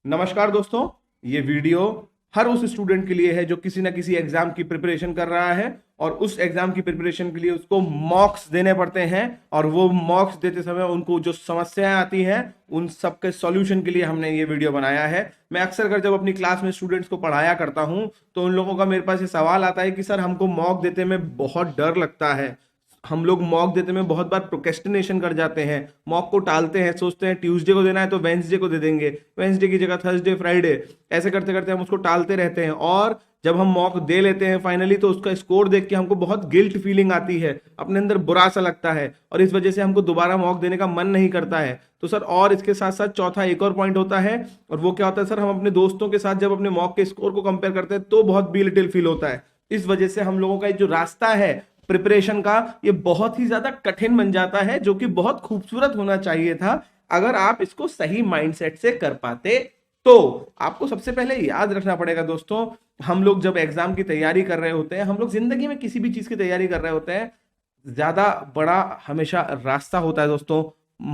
नमस्कार दोस्तों, ये वीडियो हर उस स्टूडेंट के लिए है जो किसी ना किसी एग्जाम की प्रिपरेशन कर रहा है और उस एग्जाम की प्रिपरेशन के लिए उसको मॉक्स देने पड़ते हैं और वो मॉक्स देते समय उनको जो समस्याएं आती हैं उन सब के सॉल्यूशन के लिए हमने ये वीडियो बनाया है। मैं अक्सर कर जब अपनी क्लास में स्टूडेंट्स को पढ़ाया करता हूं तो उन लोगों का मेरे पास ये सवाल आता है कि सर हमको मॉक देते में बहुत डर लगता है, हम लोग मॉक देते में बहुत बार प्रोक्रेस्टिनेशन कर जाते हैं, मॉक को टालते हैं, सोचते हैं ट्यूसडे को देना है तो वेंसडे को दे देंगे, वेंसडे की जगह थर्सडे फ्राइडे, ऐसे करते करते हम उसको टालते रहते हैं। और जब हम मॉक दे लेते हैं फाइनली तो उसका स्कोर देख के हमको बहुत गिल्ट फीलिंग आती है, अपने अंदर बुरा सा लगता है और इस वजह से हमको दोबारा मॉक देने का मन नहीं करता है। तो सर और इसके साथ साथ चौथा एक और पॉइंट होता है और वो क्या होता है सर, हम अपने दोस्तों के साथ जब अपने मॉक के स्कोर को कंपेयर करते हैं तो बहुत बिलिटिल फील होता है। इस वजह से हम लोगों का जो रास्ता है प्रिपरेशन का ये बहुत ही ज्यादा कठिन बन जाता है, जो कि बहुत खूबसूरत होना चाहिए था अगर आप इसको सही माइंडसेट से कर पाते। तो आपको सबसे पहले याद रखना पड़ेगा दोस्तों, हम लोग जब एग्जाम की तैयारी कर रहे होते हैं, हम लोग जिंदगी में किसी भी चीज की तैयारी कर रहे होते हैं, ज्यादा बड़ा हमेशा रास्ता होता है दोस्तों,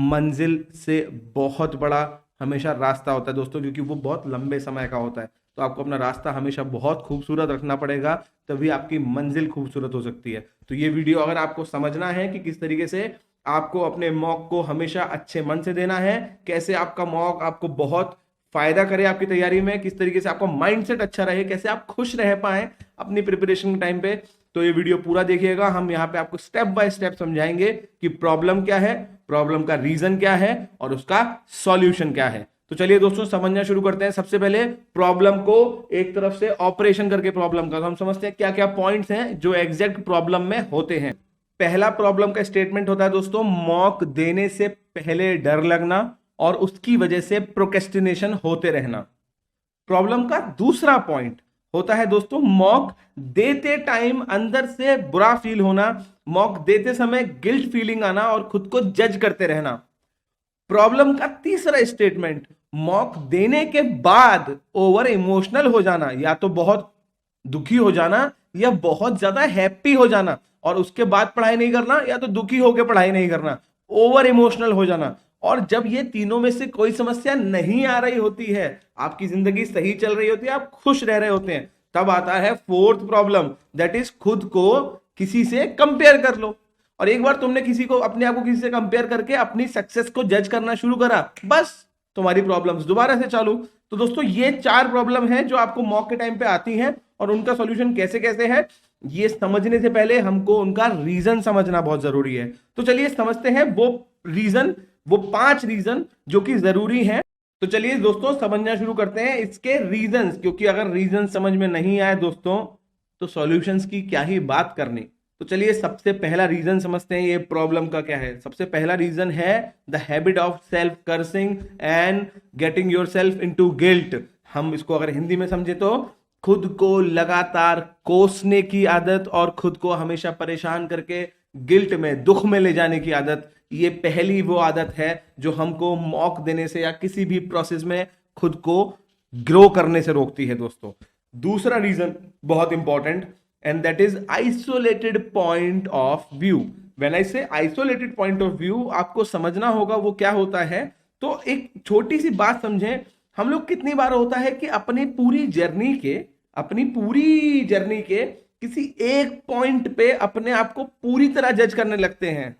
मंजिल से बहुत बड़ा हमेशा रास्ता होता है दोस्तों, क्योंकि वो बहुत लंबे समय का होता है। तो आपको अपना रास्ता हमेशा बहुत खूबसूरत रखना पड़ेगा, तभी आपकी मंजिल खूबसूरत हो सकती है। तो ये वीडियो अगर आपको समझना है कि किस तरीके से आपको अपने मॉक को हमेशा अच्छे मन से देना है, कैसे आपका मॉक आपको बहुत फायदा करे आपकी तैयारी में, किस तरीके से आपका माइंडसेट अच्छा रहे, कैसे आप खुश रह पाए अपनी प्रिपरेशन के टाइम पे, तो ये वीडियो पूरा देखिएगा। हम यहाँ पे आपको स्टेप बाय स्टेप समझाएंगे कि प्रॉब्लम क्या है, प्रॉब्लम का रीजन क्या है और उसका सॉल्यूशन क्या है। तो चलिए दोस्तों समझना शुरू करते हैं। सबसे पहले प्रॉब्लम को एक तरफ से ऑपरेशन करके प्रॉब्लम का तो हम समझते हैं क्या क्या पॉइंट्स हैं जो एग्जैक्ट प्रॉब्लम में होते हैं। पहला प्रॉब्लम का स्टेटमेंट होता है दोस्तों, मॉक देने से पहले डर लगना और उसकी वजह से प्रोक्रेस्टिनेशन होते रहना। प्रॉब्लम का दूसरा पॉइंट होता है दोस्तों, मॉक देते टाइम अंदर से बुरा फील होना, मॉक देते समय गिल्ट फीलिंग आना और खुद को जज करते रहना। प्रॉब्लम का तीसरा स्टेटमेंट, मॉक देने के बाद ओवर इमोशनल हो जाना, या तो बहुत दुखी हो जाना या बहुत ज्यादा हैप्पी हो जाना और उसके बाद पढ़ाई नहीं करना, या तो दुखी होकर पढ़ाई नहीं करना, ओवर इमोशनल हो जाना। और जब ये तीनों में से कोई समस्या नहीं आ रही होती है, आपकी जिंदगी सही चल रही होती है, आप खुश रह रहे होते हैं, तब आता है फोर्थ प्रॉब्लम, दैट इज खुद को किसी से कंपेयर कर लो। और एक बार तुमने किसी को अपने आप को किसी से कंपेयर करके अपनी सक्सेस को जज करना शुरू करा, बस तुम्हारी प्रॉब्लम्स दोबारा से चालू। तो दोस्तों ये चार प्रॉब्लम है जो आपको मॉक के टाइम पे आती हैं और उनका सॉल्यूशन कैसे कैसे है ये समझने से पहले हमको उनका रीजन समझना बहुत जरूरी है। तो चलिए समझते हैं वो रीजन, वो 5 रीजन जो कि जरूरी हैं। तो चलिए दोस्तों समझना शुरू करते हैं इसके रीजंस, क्योंकि अगर रीजन समझ में नहीं आए दोस्तों तो सॉल्यूशंस की क्या ही बात करनी। तो चलिए सबसे पहला रीजन समझते हैं ये प्रॉब्लम का क्या है। सबसे पहला रीजन है the habit of self cursing and getting yourself into guilt. हम इसको अगर हिंदी में समझे तो खुद को लगातार कोसने की आदत और खुद को हमेशा परेशान करके गिल्ट में, दुख में ले जाने की आदत। ये पहली वो आदत है जो हमको मॉक देने से या किसी भी प्रोसेस में खुद को ग्रो करने से रोकती है दोस्तों। दूसरा रीजन बहुत important, and that is isolated point of view. When I say isolated point of view, आपको समझना होगा वो क्या होता है। तो एक छोटी सी बात समझें, हम लोग कितनी बार होता है कि अपनी पूरी जर्नी के किसी एक पॉइंट पे अपने आप को पूरी तरह जज करने लगते हैं।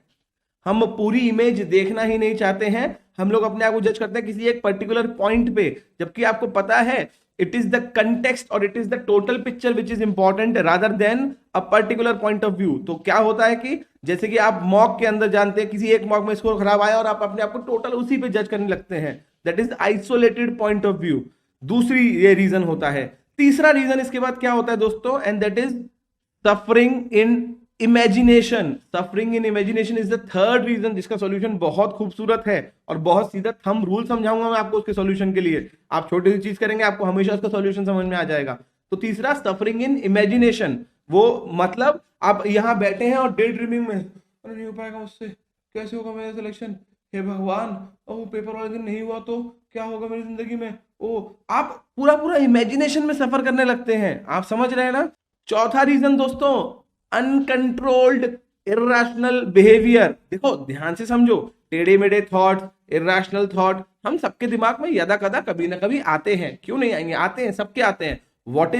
हम पूरी इमेज देखना ही नहीं चाहते हैं, हम लोग अपने आप को जज करते हैं किसी एक पर्टिकुलर पॉइंट पे, जबकि आपको पता है it is the context or it is the total picture which is important rather than a particular point of view। तो क्या होता है कि जैसे कि आप मॉक के अंदर जानते हैं किसी एक मॉक में स्कोर खराब आया और आप अपने आप को टोटल उसी पे जज करने लगते हैं, that is isolated point of view. दूसरी ये रीजन होता है। तीसरा रीजन इसके बाद क्या होता है दोस्तों, and that is suffering in imagination. Suffering in imagination is the third reason, जिसका सॉल्यूशन बहुत खूबसूरत है और बहुत सीधा थंब रूल समझाऊंगा मैं आपको उसके सॉल्यूशन के लिए। आप छोटी सी चीज करेंगे आपको हमेशा उसका सॉल्यूशन समझ में आ जाएगा। तो तीसरा सफरिंग इन इमेजिनेशन, वो मतलब आप यहां बैठे हैं और डे ड्रीमिंग में, अरे नहीं हो पाएगा मुझसे, कैसे होगा मेरा सिलेक्शन, हे भगवान, ओ पेपर वाले दिन नहीं हुआ तो क्या होगा मेरी जिंदगी में, ओ आप पूरा पूरा इमेजिनेशन में सफर करने लगते हैं। आप समझ रहे हैं ना। चौथा रीजन दोस्तों, अनकंट्रोल्ड इर्रेशनल बिहेवियर। देखो ध्यान से समझो, टेढ़े मेढ़े थॉट्स, इरेशनल थॉट, हम सबके दिमाग में यदा कदा कभी ना कभी आते हैं, क्यों नहीं आएंगे, आते हैं, सबके आते हैं। व्हाट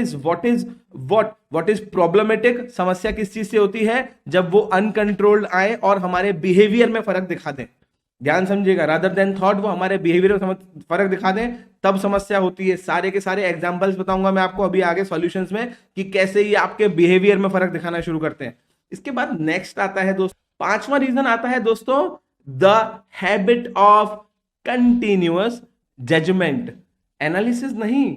इज प्रॉब्लमेटिक, समस्या किस चीज से होती है, जब वो अनकंट्रोल्ड आए और हमारे बिहेवियर में फर्क दिखा दें। ध्यान समझिएगा, रादर देन थॉट, वो हमारे बिहेवियर में फर्क दिखा दें, तब समस्या होती है। सारे के सारे एग्जांपल्स बताऊंगा मैं आपको अभी आगे सॉल्यूशंस में कि कैसे ये आपके बिहेवियर में फर्क दिखाना शुरू करते हैं। इसके बाद नेक्स्ट आता है दोस्तों, पांचवा रीजन आता है दोस्तों, the habit of continuous judgment. Analysis नहीं,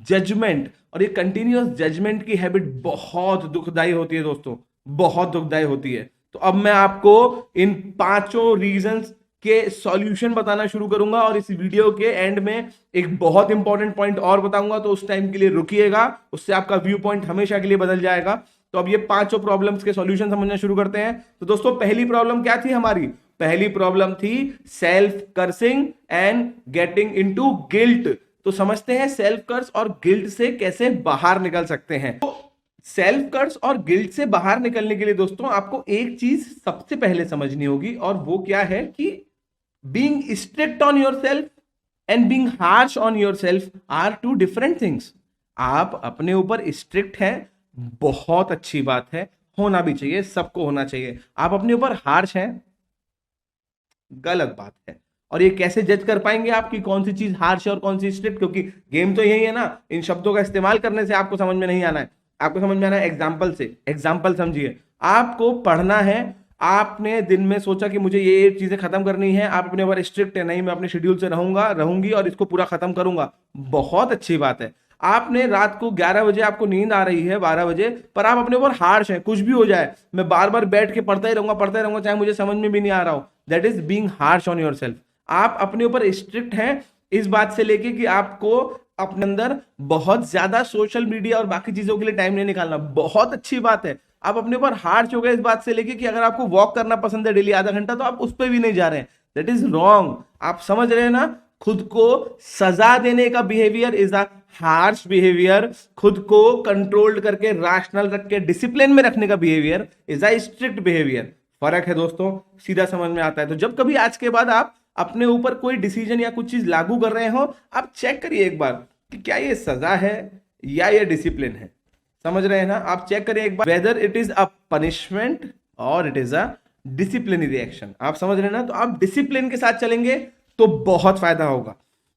जजमेंट। और ये कंटिन्यूअस जजमेंट की हैबिट बहुत दुखदाई होती है दोस्तों, बहुत दुखदाई होती है। तो अब मैं आपको इन पांचों रीजंस के सॉल्यूशन बताना शुरू करूंगा और इस वीडियो के एंड में एक बहुत इंपॉर्टेंट पॉइंट और बताऊंगा, तो उस टाइम के लिए रुकिएगा, उससे आपका व्यू पॉइंट हमेशा के लिए बदल जाएगा। तो अब ये पांचों प्रॉब्लम्स के सॉल्यूशन समझना शुरू करते हैं। तो दोस्तों पहली प्रॉब्लम क्या थी हमारी, पहली प्रॉब्लम थी self cursing and getting into guilt. तो समझते हैं सेल्फ कर्स और गिल्ट से कैसे बाहर निकल सकते हैं। तो सेल्फ कर्स और गिल्ट से बाहर निकलने के लिए दोस्तों आपको एक चीज सबसे पहले समझनी होगी, और वो क्या है कि being strict on yourself and being harsh on yourself are two different things. आप अपने ऊपर स्ट्रिक्ट हैं, बहुत अच्छी बात है, होना भी चाहिए, सबको होना चाहिए। आप अपने ऊपर हार्श हैं, गलत बात है। और ये कैसे जज कर पाएंगे आप कि कौन सी चीज हार्श है और कौन सी स्ट्रिक्ट, क्योंकि गेम तो यही है ना, इन शब्दों का इस्तेमाल करने से आपको समझ में नहीं आना है, आपको समझ में आना है एग्जाम्पल से। एग्जाम्पल समझिए, आपको पढ़ना है, आपने दिन में सोचा कि मुझे ये चीजें खत्म करनी है, आप अपने ऊपर स्ट्रिक्ट है, नहीं मैं अपने शेड्यूल से रहूंगी और इसको पूरा खत्म करूंगा, बहुत अच्छी बात है। आपने रात को 11 बजे आपको नींद आ रही है, 12 बजे, पर आप अपने ऊपर हार्श है, कुछ भी हो जाए मैं बार बार बैठ के पढ़ता ही रहूंगा चाहे मुझे समझ में भी नहीं आ रहा हो। That is being harsh on yourself. आप अपने ऊपर स्ट्रिक्ट हैं इस बात से लेके कि आपको अपने अंदर बहुत ज्यादा सोशल मीडिया और बाकी चीजों के लिए टाइम नहीं निकालना, बहुत अच्छी बात है। आप अपने ऊपर हार्श हो गए इस बात से लेके कि अगर आपको वॉक करना पसंद है डेली आधा घंटा, तो आप उस पर भी नहीं जा रहे हैं, दैट इज रॉन्ग। आप समझ रहे हैं ना, खुद को सजा देने का behaviour is a harsh behaviour, खुद को कंट्रोल्ड करके रैशनल रख के डिसिप्लिन में रखने का behaviour is a strict behaviour. फर्क है दोस्तों, सीधा समझ में आता है। तो जब कभी आज के बाद आप अपने ऊपर कोई डिसीजन या कुछ चीज लागू कर रहे हो, आप चेक करिए एक बार कि क्या ये सजा है या ये डिसिप्लिन है। समझ रहे हैं ना, आप चेक करिए एक बार whether it is a punishment और it is a disciplinary action. आप समझ रहे हैं ना, तो आप डिसिप्लिन के साथ चलेंगे तो बहुत फायदा होगा।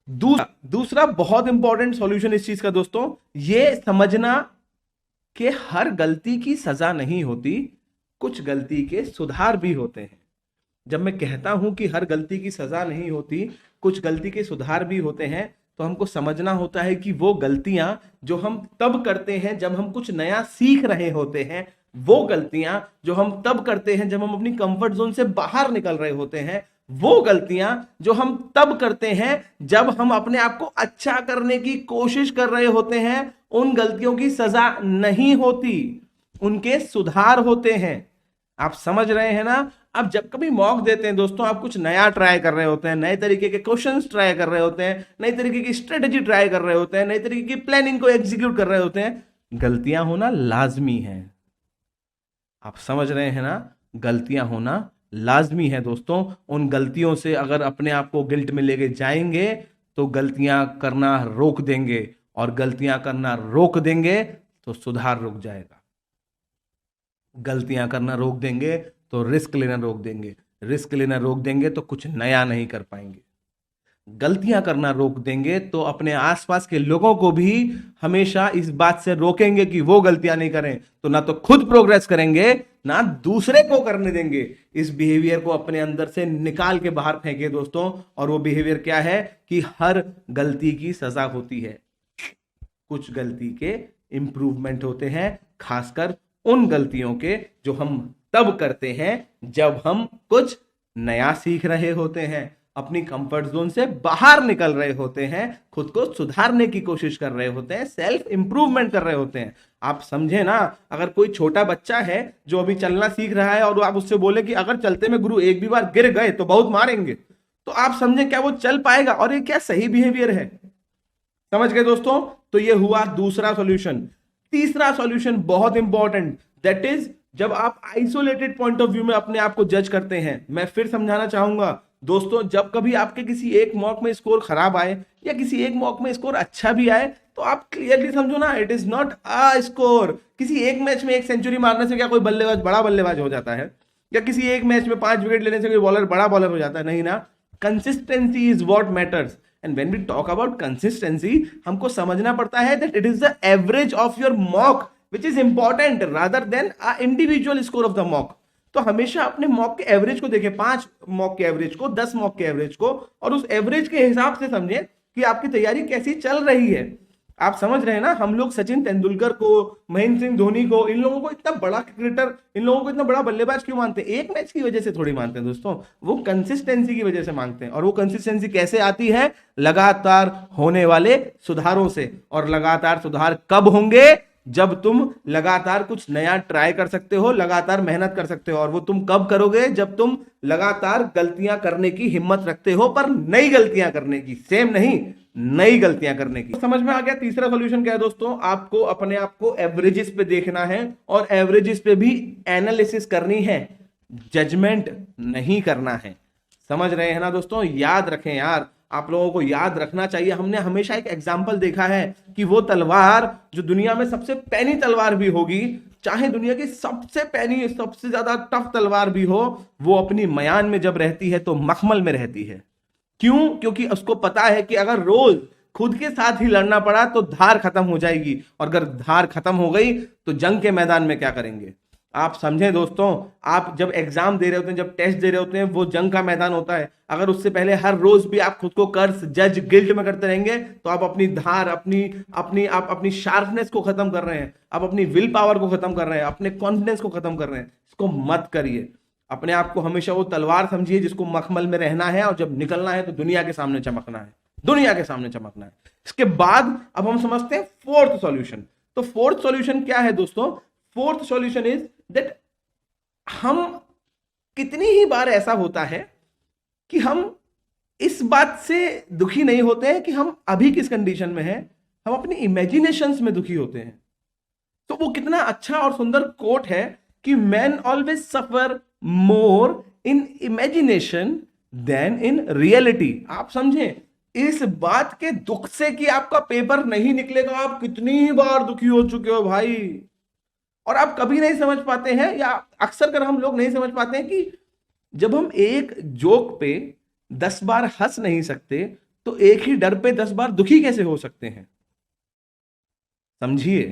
दूसरा बहुत इंपॉर्टेंट सॉल्यूशन इस चीज का दोस्तों, ये समझना कि हर गलती की सजा नहीं होती, कुछ गलती के सुधार भी होते हैं। जब मैं कहता हूं कि हर गलती की सजा नहीं होती, कुछ गलती के सुधार भी होते हैं, तो हमको समझना होता है कि वो गलतियां जो हम तब करते हैं जब हम कुछ नया सीख रहे होते हैं, वो गलतियां जो हम तब करते हैं जब हम अपनी कंफर्ट जोन से बाहर निकल रहे होते हैं, वो गलतियां जो हम तब करते हैं जब हम अपने आप को अच्छा करने की कोशिश कर रहे होते हैं, उन गलतियों की सजा नहीं होती, उनके सुधार होते हैं। आप समझ रहे हैं ना। अब जब कभी मॉक देते हैं दोस्तों, आप कुछ नया ट्राई कर रहे होते हैं, नए तरीके के क्वेश्चंस ट्राई कर रहे होते हैं, नई तरीके की स्ट्रेटेजी ट्राई कर रहे होते हैं, नई तरीके की प्लानिंग को एग्जीक्यूट कर रहे होते हैं, गलतियां होना लाजमी है। आप समझ रहे हैं ना, गलतियां होना लाजमी है दोस्तों। उन गलतियों से अगर अपने आप को गिल्ट में लेके जाएंगे तो गलतियां करना रोक देंगे, और गलतियां करना रोक देंगे तो सुधार रुक जाएगा। गलतियां करना रोक देंगे तो रिस्क लेना रोक देंगे, रिस्क लेना रोक देंगे तो कुछ नया नहीं कर पाएंगे। गलतियां करना रोक देंगे तो अपने आसपास के लोगों को भी हमेशा इस बात से रोकेंगे कि वो गलतियां नहीं करें, तो ना तो खुद प्रोग्रेस करेंगे ना दूसरे को करने देंगे। इस बिहेवियर को अपने अंदर से निकाल के बाहर फेंके दोस्तों। और वो बिहेवियर क्या है कि हर गलती की सजा होती है, कुछ गलती के इंप्रूवमेंट होते हैं, खासकर उन गलतियों के जो हम तब करते हैं जब हम कुछ नया सीख रहे होते हैं, अपनी कंफर्ट जोन से बाहर निकल रहे होते हैं, खुद को सुधारने की कोशिश कर रहे होते हैं, सेल्फ इंप्रूवमेंट कर रहे होते हैं। आप समझे ना, अगर कोई छोटा बच्चा है जो अभी चलना सीख रहा है और आप उससे बोले कि अगर चलते में गुरु एक भी बार गिर गए तो बहुत मारेंगे, तो आप समझे क्या वो चल पाएगा? और ये क्या सही बिहेवियर है? समझ गए दोस्तों? तो ये हुआ दूसरा सॉल्यूशन। तीसरा सॉल्यूशन बहुत इंपॉर्टेंट, दैट इज जब आप आइसोलेटेड पॉइंट ऑफ व्यू में अपने आप को जज करते हैं। मैं फिर समझाना चाहूंगा, दोस्तों जब कभी आपके किसी एक मॉक में स्कोर खराब आए या किसी एक मॉक में स्कोर अच्छा भी आए, तो आप क्लियरली समझो ना, it is not a score. किसी एक मैच में एक सेंचुरी मारने से क्या कोई बल्लेबाज बड़ा बल्लेबाज हो जाता है, या किसी एक मैच में 5 विकेट लेने से कोई बॉलर बड़ा बॉलर हो जाता है? नहीं ना। Consistency is what matters, and when we talk about consistency, हमको समझना पड़ता है that it is the average of your mock which is important rather than a individual score of the mock. तो हमेशा अपने मॉक के एवरेज को देखें, 5 मॉक के एवरेज को, 10 मॉक के एवरेज को, और उस एवरेज के हिसाब से समझें कि आपकी तैयारी कैसी चल रही है। आप समझ रहे हैं ना, हम लोग सचिन तेंदुलकर को, महेंद्र सिंह धोनी को, इन लोगों को इतना बड़ा क्रिकेटर, इन लोगों को इतना बड़ा बल्लेबाज क्यों मानते हैं? एक मैच की वजह से थोड़ी मानते हैं दोस्तों, वो कंसिस्टेंसी की वजह से मांगते हैं। और वो कंसिस्टेंसी कैसे आती है? लगातार होने वाले सुधारों से। और लगातार सुधार कब होंगे? जब तुम लगातार कुछ नया ट्राई कर सकते हो, लगातार मेहनत कर सकते हो। और वो तुम कब करोगे? जब तुम लगातार गलतियां करने की हिम्मत रखते हो, पर नई गलतियां करने की, सेम नहीं, नई गलतियां करने की। समझ में आ गया? तीसरा सॉल्यूशन क्या है दोस्तों? आपको अपने आप को एवरेजेस पे देखना है, और एवरेजेस पे भी एनालिसिस करनी है, जजमेंट नहीं करना है। समझ रहे हैं ना दोस्तों? याद रखें यार, आप लोगों को याद रखना चाहिए। हमने हमेशा एक एग्जाम्पल देखा है कि वो तलवार जो दुनिया में सबसे पैनी तलवार भी होगी, चाहे दुनिया की सबसे पैनी, सबसे ज्यादा टफ तलवार भी हो, वो अपनी मयान में जब रहती है तो मखमल में रहती है। क्यों? क्योंकि उसको पता है कि अगर रोज खुद के साथ ही लड़ना पड़ा तो धार खत्म हो जाएगी, और अगर धार खत्म हो गई तो जंग के मैदान में क्या करेंगे? आप समझें दोस्तों, आप जब एग्जाम दे रहे होते हैं, जब टेस्ट दे रहे होते हैं, वो जंग का मैदान होता है। अगर उससे पहले हर रोज भी आप खुद को कर्ज, जज, गिल्ट में करते रहेंगे, तो आप अपनी धार, अपनी शार्पनेस को खत्म कर रहे हैं, आप अपनी विल पावर को खत्म कर रहे हैं, अपने कॉन्फिडेंस को खत्म कर रहे हैं। इसको मत करिए। अपने आप को हमेशा वो तलवार समझिए जिसको मखमल में रहना है, और जब निकलना है तो दुनिया के सामने चमकना है, दुनिया के सामने चमकना है। इसके बाद अब हम समझते हैं फोर्थ सॉल्यूशन। तो फोर्थ सॉल्यूशन क्या है दोस्तों? फोर्थ सॉल्यूशन इज दैट हम, कितनी ही बार ऐसा होता है कि हम इस बात से दुखी नहीं होते हैं कि हम अभी किस कंडीशन में हैं, हम अपनी इमेजिनेशंस में दुखी होते हैं। तो वो कितना अच्छा और सुंदर कोट है कि man always suffer more in imagination than in reality. आप समझें इस बात के दुख से कि आपका पेपर नहीं निकलेगा, आप कितनी बार दुखी हो चुके हो भाई, और आप कभी नहीं समझ पाते हैं, या अक्सर कर हम लोग नहीं समझ पाते हैं कि जब हम एक जोक पे 10 बार हंस नहीं सकते, तो एक ही डर पे 10 बार दुखी कैसे हो सकते हैं? समझिए।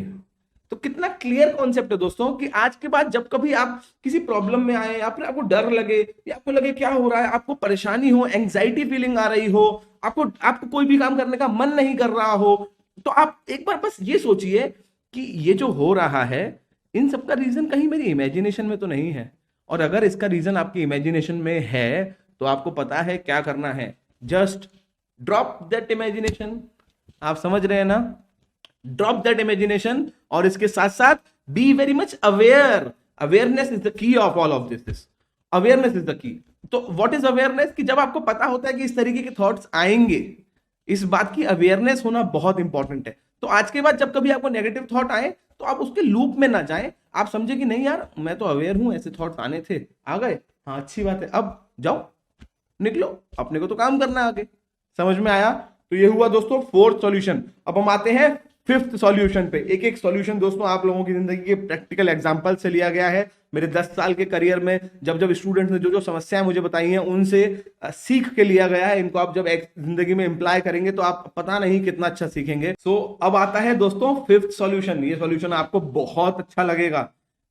तो कितना क्लियर कॉन्सेप्ट है दोस्तों कि आज के बाद जब कभी आप किसी प्रॉब्लम में आए, या फिर आपको डर लगे, या आपको लगे क्या हो रहा है, आपको परेशानी हो, एंग्जाइटी फीलिंग आ रही हो, आपको कोई भी काम करने का मन नहीं कर रहा हो, तो आप एक बार बस ये सोचिए कि ये जो हो रहा है, इन सब का रीजन कहीं मेरी इमेजिनेशन में तो नहीं है। और अगर इसका रीजन आपकी इमेजिनेशन में है, तो आपको पता है क्या करना है, जस्ट ड्रॉप दैट इमेजिनेशन। आप समझ रहे हैं ना? ड्रॉप दैट इमेजिनेशन, और इसके साथ साथ be very much aware. Awareness is the key of all of this. Awareness is the key. तो व्हाट इज अवेयरनेस? कि जब आपको पता होता है कि इस तरीके के थॉट्स आएंगे, इस बात की अवेयरनेस होना बहुत इंपॉर्टेंट है। तो आज के बाद जब कभी आपको नेगेटिव थॉट आए, तो आप उसके लूप में ना जाएं, आप समझे कि नहीं यार, मैं तो अवेयर हूं, ऐसे थॉट्स आने थे, आ गए, हाँ अच्छी बात है, अब जाओ, निकलो, अपने को तो काम करना आगे। समझ में आया? तो ये हुआ दोस्तों फोर्थ सॉल्यूशन। अब हम आते हैं फिफ्थ सॉल्यूशन पे। एक एक सॉल्यूशन दोस्तों आप लोगों की जिंदगी के प्रैक्टिकल एग्जांपल से लिया गया है। मेरे 10 साल के करियर में जब जब स्टूडेंट्स ने जो जो समस्याएं मुझे बताई हैं, उनसे सीख के लिया गया है। इनको आप जब जिंदगी में इंप्लाई करेंगे तो आप पता नहीं कितना अच्छा सीखेंगे। सो अब आता है दोस्तों फिफ्थ सॉल्यूशन। ये सॉल्यूशन आपको बहुत अच्छा लगेगा।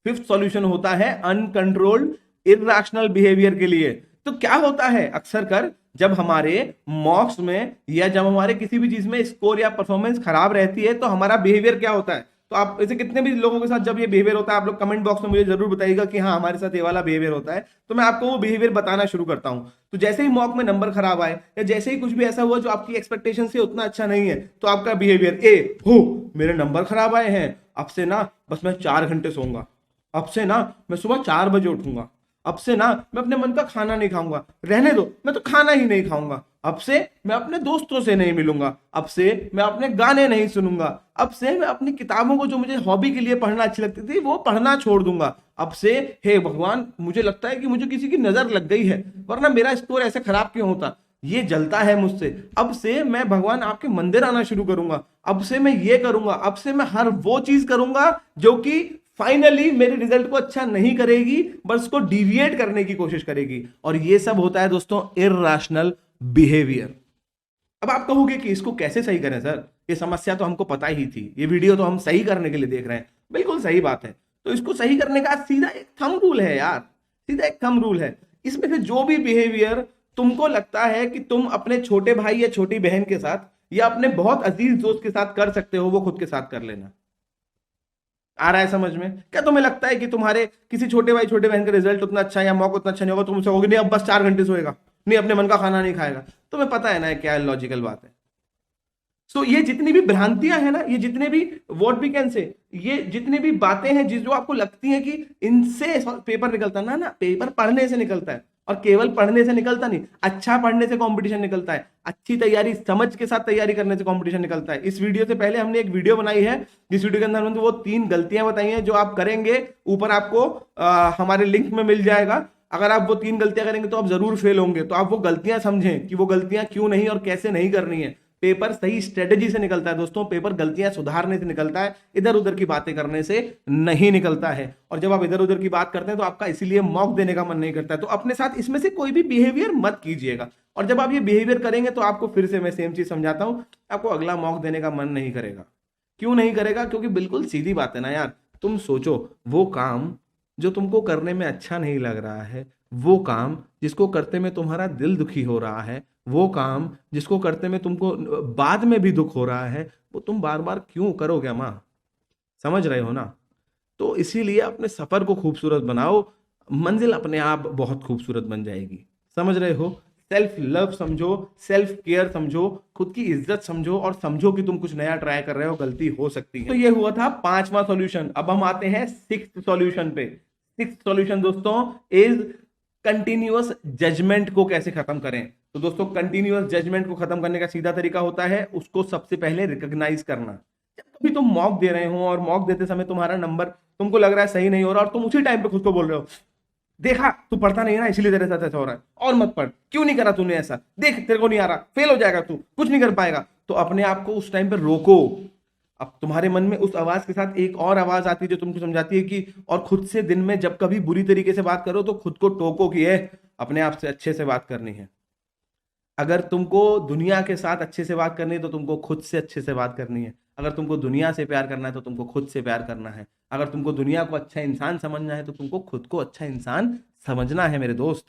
फिफ्थ सॉल्यूशन होता है अनकंट्रोल्ड इरैशनल बिहेवियर के लिए। तो क्या होता है अक्सर कर जब हमारे मॉक्स में या जब हमारे किसी भी चीज में स्कोर या परफॉर्मेंस खराब रहती है, तो हमारा बिहेवियर क्या होता है? तो आप ऐसे कितने भी लोगों के साथ जब ये बिहेवियर होता है, आप लोग कमेंट बॉक्स में मुझे जरूर बताइएगा कि हाँ हमारे साथ ये वाला बिहेवियर होता है। तो मैं आपको वो बिहेवियर बताना शुरू करता हूं। तो जैसे ही मॉक में नंबर खराब आए, या जैसे ही कुछ भी ऐसा हुआ जो आपकी एक्सपेक्टेशन से उतना अच्छा नहीं है, तो आपका बिहेवियर मेरे नंबर खराब आए हैं, अब से ना बस मैं 4 घंटे सोऊंगा, अब से ना मैं सुबह 4 बजे उठूंगा, अब से ना मैं अपने मन का खाना नहीं खाऊंगा, रहने दो, मैं तो खाना ही नहीं खाऊंगा। अब से मैं अपने दोस्तों से नहीं मिलूंगा, अब से मैं अपने गाने नहीं सुनूंगा, अब से मैं अपनी किताबों को जो मुझे हॉबी के लिए पढ़ना अच्छी लगती थी वो पढ़ना छोड़ दूंगा। अब से हे भगवान मुझे लगता है कि मुझे किसी की नजर लग गई है, वरना मेरा स्कोर ऐसे खराब क्यों होता, ये जलता है मुझसे। अब से मैं भगवान आपके मंदिर आना शुरू करूंगा, अब से मैं ये करूंगा, अब से मैं हर वो चीज करूंगा जो कि फाइनली मेरे रिजल्ट को अच्छा नहीं करेगी, बस उसको डिविएट करने की कोशिश करेगी। और ये सब होता है दोस्तों इररेशनल बिहेवियर। अब आप कहोगे कि इसको कैसे सही करें सर, ये समस्या तो हमको पता ही थी, ये वीडियो तो हम सही करने के लिए देख रहे हैं। बिल्कुल सही बात है। तो इसको सही करने का सीधा एक थंब रूल है यार, सीधा एक थंब रूल है। इसमें से जो भी बिहेवियर तुमको लगता है कि तुम अपने छोटे भाई या छोटी बहन के साथ या अपने बहुत अजीज दोस्त के साथ कर सकते हो, वो खुद के साथ कर लेना। आ रहा है समझ में? क्या तुम्हें लगता है कि तुम्हारे किसी छोटे भाई छोटे बहन का रिजल्ट उतना अच्छा या मौका उतना अच्छा नहीं होगा, तुम उसे कहोगे नहीं अब बस 4 घंटे सोएगा, नहीं अपने मन का खाना नहीं खाएगा? तुम्हें पता है ना क्या लॉजिकल बात है। सो ये जितनी भी भ्रांतियां हैं ना, ये जितने भी व्हाट वी कैन से, ये जितनी भी बातें हैं जो आपको लगती हैं कि इनसे पेपर निकलता ना, पेपर पढ़ने से निकलता है। और केवल पढ़ने से निकलता नहीं, अच्छा पढ़ने से कंपटीशन निकलता है, अच्छी तैयारी समझ के साथ तैयारी करने से कंपटीशन निकलता है। इस वीडियो से पहले हमने एक वीडियो बनाई है, जिस वीडियो के अंदर हमने वो 3 गलतियां बताई हैं जो आप करेंगे, ऊपर आपको हमारे लिंक में मिल जाएगा। अगर आप वो 3 गलतियां करेंगे तो आप जरूर फेल होंगे। तो आप वो गलतियां समझें कि वो गलतियां क्यों नहीं और कैसे नहीं करनी है। पेपर सही स्ट्रेटेजी से निकलता है दोस्तों, पेपर गलतियां सुधारने से निकलता है, इधर उधर की बातें करने से नहीं निकलता है। और जब आप इधर उधर की बात करते हैं तो आपका इसीलिए मॉक देने का मन नहीं करता है। तो अपने साथ इसमें से कोई भी बिहेवियर मत कीजिएगा। और जब आप ये बिहेवियर करेंगे तो आपको फिर से मैं सेम चीज समझाता हूं, आपको अगला मॉक देने का मन नहीं करेगा। क्यों नहीं करेगा? क्योंकि बिल्कुल सीधी बात है ना यार। तुम सोचो, वो काम जो तुमको करने में अच्छा नहीं लग रहा है, वो काम जिसको करते में तुम्हारा दिल दुखी हो रहा है, वो काम जिसको करते में तुमको बाद में भी दुख हो रहा है, वो तुम बार बार क्यों करोगे माँ? समझ रहे हो ना? तो इसीलिए अपने सफर को खूबसूरत बनाओ, मंजिल अपने आप बहुत खूबसूरत बन जाएगी। समझ रहे हो? सेल्फ लव समझो, सेल्फ केयर समझो, खुद की इज्जत समझो, और समझो कि तुम कुछ नया ट्राई कर रहे हो, गलती हो सकती है। तो ये हुआ था 5वां सॉल्यूशन। अब हम आते हैं 6th सॉल्यूशन पे। 6th सॉल्यूशन दोस्तों इज कंटिन्यूअस जजमेंट को कैसे खत्म करें। तो दोस्तों कंटिन्यूअस जजमेंट को खत्म करने का सीधा तरीका होता है उसको सबसे पहले रिकॉग्नाइज करना। जब कभी तुम मॉक दे रहे हो और मॉक देते समय तुम्हारा नंबर तुमको लग रहा है सही नहीं हो रहा, और तुम उसी टाइम पे खुद को बोल रहे हो देखा तू पढ़ता नहीं है ना इसलिए तेरे साथ ऐसा हो रहा है, और मत पढ़, क्यों नहीं करा तूने ऐसा, देख तेरे को नहीं आ रहा, फेल हो जाएगा, तू कुछ नहीं कर पाएगा। तो अपने आप को उस टाइम पे रोको। अब तुम्हारे मन में उस आवाज के साथ एक और आवाज आती है जो तुमको समझाती है कि, और खुद से दिन में जब कभी बुरी तरीके से बात करो तो खुद को टोको कि अपने आप से अच्छे से बात करनी है। अगर तुमको दुनिया के साथ अच्छे से बात करनी है तो तुमको खुद से अच्छे से बात करनी है। अगर तुमको दुनिया से प्यार करना है तो तुमको खुद से प्यार करना है। अगर तुमको दुनिया को अच्छा इंसान समझना है तो तुमको खुद को अच्छा इंसान समझना है मेरे दोस्त।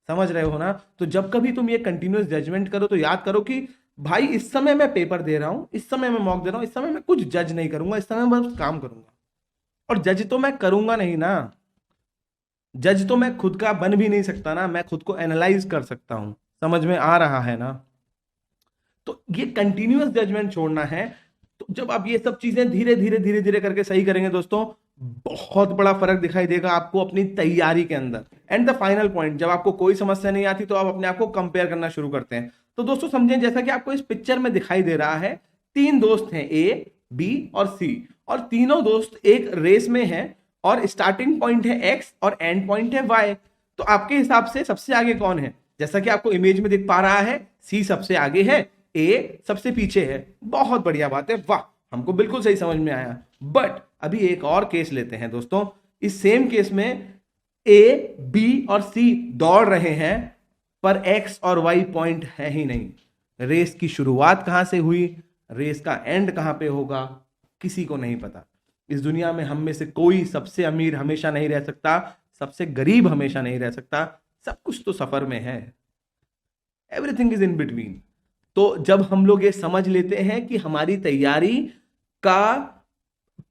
समझ रहे हो ना? तो जब कभी तुम ये कंटिन्यूअस जजमेंट करो तो याद करो कि भाई इस समय मैं पेपर दे रहा हूं, इस समय मैं मॉक दे रहा हूं, इस समय मैं कुछ जज नहीं करूंगा, इस समय मैं बस काम करूंगा। और जज तो मैं करूंगा नहीं ना, जज तो मैं खुद का बन भी नहीं सकता ना, मैं खुद को एनालाइज कर सकता हूं। समझ में आ रहा है ना? तो ये कंटिन्यूअस जजमेंट छोड़ना है। तो जब आप ये सब चीजें धीरे धीरे धीरे धीरे करके सही करेंगे दोस्तों, बहुत बड़ा फर्क दिखाई देगा आपको अपनी तैयारी के अंदर। एंड द फाइनल पॉइंट, जब आपको कोई समस्या नहीं आती तो आप अपने आप को कंपेयर करना शुरू करते हैं। तो दोस्तों समझें, जैसा कि आपको इस पिक्चर में दिखाई दे रहा है, 3 दोस्त हैं ए, बी और सी, और तीनों दोस्त एक रेस में हैं, और स्टार्टिंग पॉइंट है एक्स और एंड पॉइंट है वाई। तो आपके हिसाब से सबसे आगे कौन है? जैसा कि आपको इमेज में दिख पा रहा है, सी सबसे आगे है, ए सबसे पीछे है। बहुत बढ़िया बात है, वाह, हमको बिल्कुल सही समझ में आया। बट अभी एक और केस लेते हैं दोस्तों। इस सेम केस में ए, बी और सी दौड़ रहे हैं, पर एक्स और वाई पॉइंट है ही नहीं। रेस की शुरुआत कहां से हुई, रेस का एंड कहां पे होगा, किसी को नहीं पता। इस दुनिया में हम में से कोई सबसे अमीर हमेशा नहीं रह सकता, सबसे गरीब हमेशा नहीं रह सकता। सब कुछ तो सफर में है, एवरीथिंग इज इन बिटवीन। तो जब हम लोग ये समझ लेते हैं कि हमारी तैयारी का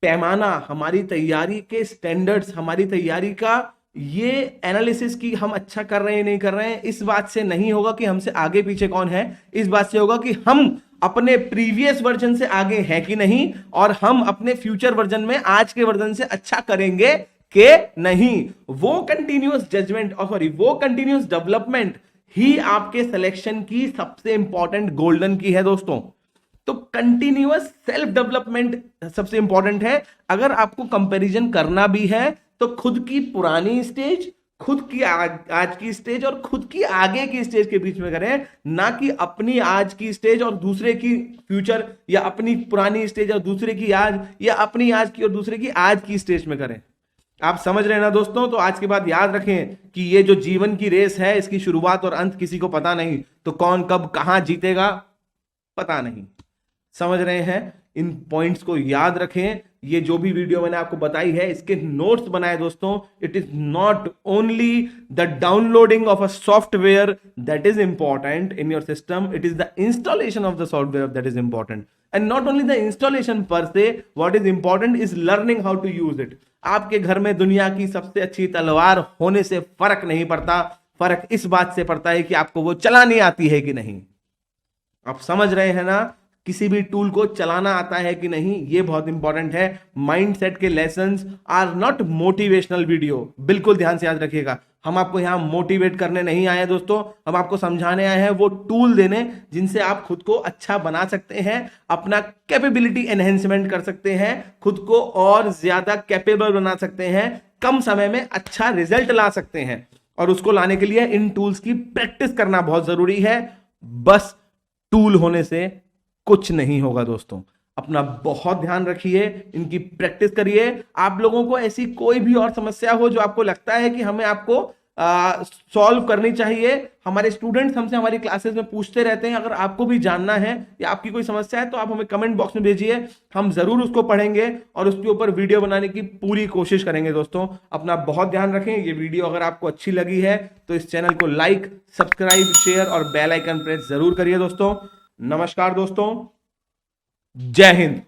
पैमाना, हमारी तैयारी के स्टैंडर्ड्स, हमारी तैयारी का ये एनालिसिस कि हम अच्छा कर रहे हैं नहीं कर रहे हैं, इस बात से नहीं होगा कि हमसे आगे पीछे कौन है, इस बात से होगा कि हम अपने प्रीवियस वर्जन से आगे हैं कि नहीं, और हम अपने फ्यूचर वर्जन में आज के वर्जन से अच्छा करेंगे के नहीं। वो कंटिन्यूअस जजमेंट और सॉरी वो कंटिन्यूअस डेवलपमेंट ही आपके सिलेक्शन की सबसे इंपॉर्टेंट गोल्डन की है दोस्तों। तो कंटिन्यूअस सेल्फ डेवलपमेंट सबसे इंपॉर्टेंट है। अगर आपको कंपैरिजन करना भी है तो खुद की पुरानी स्टेज, खुद की आज की स्टेज और खुद की आगे की स्टेज के बीच में करें, ना कि अपनी आज की स्टेज और दूसरे की फ्यूचर, या अपनी पुरानी स्टेज और दूसरे की आज, या अपनी आज की और दूसरे की आज की स्टेज में करें। आप समझ रहे हैं ना दोस्तों। तो आज के बाद याद रखें कि ये जो जीवन की रेस है, इसकी शुरुआत और अंत किसी को पता नहीं, तो कौन कब कहां जीतेगा पता नहीं। समझ रहे हैं? इन पॉइंट्स को याद रखें। ये जो भी वीडियो मैंने आपको बताई है, इसके नोट्स बनाए दोस्तों। It is not only the downloading of a software that is important in your system, it is the installation of the software that is important. And not only the installation per se, what is important is learning how to use it. आपके घर में दुनिया की सबसे अच्छी तलवार होने से फर्क नहीं पड़ता, फर्क इस बात से पड़ता है कि आपको वो चलानी आती है कि नहीं। आप समझ रहे हैं ना? किसी भी टूल को चलाना आता है कि नहीं, ये बहुत इंपॉर्टेंट है। माइंडसेट के lessons are not motivational video, बिल्कुल ध्यान से याद रखिएगा। हम आपको यहां मोटिवेट करने नहीं आए दोस्तों, हम आपको समझाने आए हैं वो टूल देने जिनसे आप खुद को अच्छा बना सकते हैं, अपना कैपेबिलिटी एनहेंसमेंट कर सकते हैं, खुद को और ज्यादा कैपेबल बना सकते हैं, कम समय में अच्छा रिजल्ट ला सकते हैं। और उसको लाने के लिए इन टूल्स की प्रैक्टिस करना बहुत जरूरी है। बस टूल होने से कुछ नहीं होगा दोस्तों। अपना बहुत ध्यान रखिए, इनकी प्रैक्टिस करिए। आप लोगों को ऐसी कोई भी और समस्या हो जो आपको लगता है कि हमें आपको सॉल्व करनी चाहिए, हमारे स्टूडेंट्स हमसे हमारी क्लासेस में पूछते रहते हैं। अगर आपको भी जानना है या आपकी कोई समस्या है तो आप हमें कमेंट बॉक्स में भेजिए, हम जरूर उसको पढ़ेंगे और उसके ऊपर वीडियो बनाने की पूरी कोशिश करेंगे दोस्तों। अपना बहुत ध्यान रखें। ये वीडियो अगर आपको अच्छी लगी है तो इस चैनल को लाइक, सब्सक्राइब, शेयर और बेल आइकन प्रेस जरूर करिए दोस्तों। नमस्कार दोस्तों, जय हिंद।